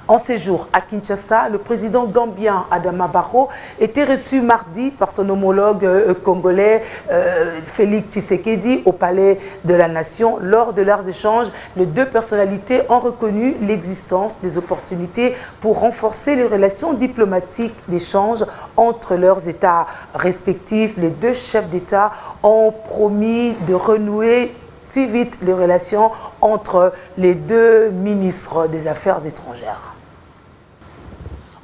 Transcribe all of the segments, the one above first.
En séjour à Kinshasa, le président gambien Adama Barrow était reçu mardi par son homologue congolais Félix Tshisekedi au Palais de la Nation. Lors de leurs échanges, les deux personnalités ont reconnu l'existence des opportunités pour renforcer les relations diplomatiques d'échange entre leurs États respectifs. Les deux chefs d'État ont promis de renouer si vite les relations entre les deux ministres des Affaires étrangères.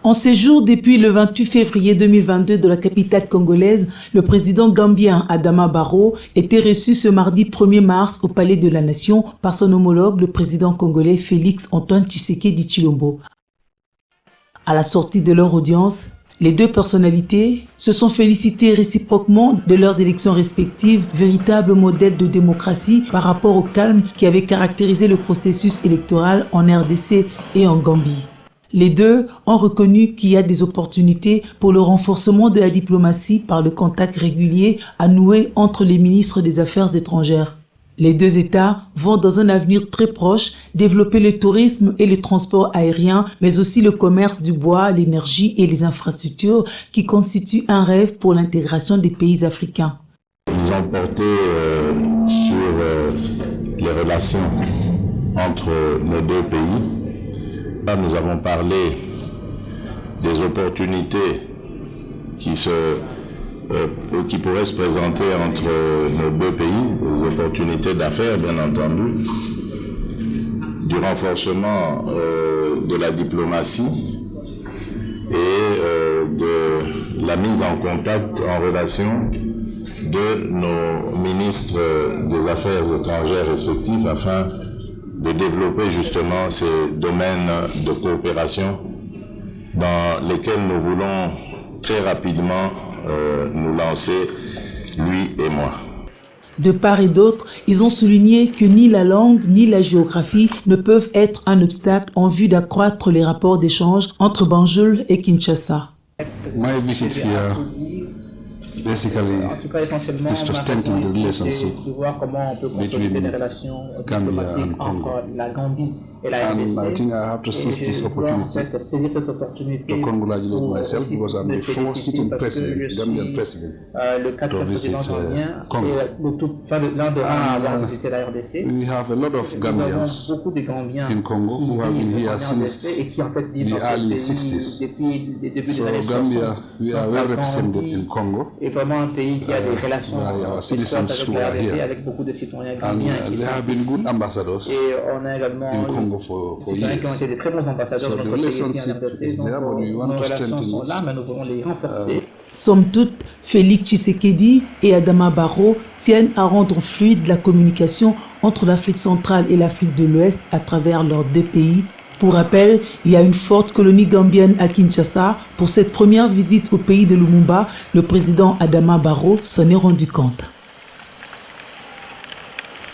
En séjour depuis le 28 février 2022 de la capitale congolaise, le président gambien Adama Barrow était reçu ce mardi 1er mars au Palais de la Nation par son homologue, le président congolais Félix Antoine Tshisekedi Tshilombo. À la sortie de leur audience, les deux personnalités se sont félicitées réciproquement de leurs élections respectives, véritable modèle de démocratie par rapport au calme qui avait caractérisé le processus électoral en RDC et en Gambie. Les deux ont reconnu qu'il y a des opportunités pour le renforcement de la diplomatie par le contact régulier à nouer entre les ministres des Affaires étrangères. Les deux États vont dans un avenir très proche développer le tourisme et le transport aérien, mais aussi le commerce du bois, l'énergie et les infrastructures qui constituent un rêve pour l'intégration des pays africains. Ils ont porté sur les relations entre nos deux pays. Là, nous avons parlé des opportunités qui pourraient se présenter entre nos deux pays, des opportunités d'affaires bien entendu, du renforcement de la diplomatie et de la mise en contact en relation de nos ministres des Affaires étrangères respectifs afin de développer justement ces domaines de coopération dans lesquels nous voulons très rapidement nous lancer, lui et moi. De part et d'autre, ils ont souligné que ni la langue ni la géographie ne peuvent être un obstacle en vue d'accroître les rapports d'échange entre Banjul et Kinshasa. My visit here basically is to strengthen the relationship between Gambia and Congo. And I think I have to seize this opportunity to congratulate myself because I'm the fourth sitting president, Gambian president, to visit Congo. We have a lot of Gambians in Congo who have been here since the early 60s. So Gambia, we are well represented in Congo. Vraiment un pays qui a des relations étroites avec la RDC, avec beaucoup de citoyens gambiens qui sont ici. Et on a également des citoyens qui ont été des très bons ambassadeurs de notre pays ici en RDC. Donc nos relations sont là, mais nous voulons les renforcer. Somme toute, Félix Tshisekedi et Adama Barrow tiennent à rendre fluide la communication entre l'Afrique centrale et l'Afrique de l'Ouest à travers leurs deux pays. Pour rappel, il y a une forte colonie gambienne à Kinshasa. Pour cette première visite au pays de Lumumba, le président Adama Barrow s'en est rendu compte.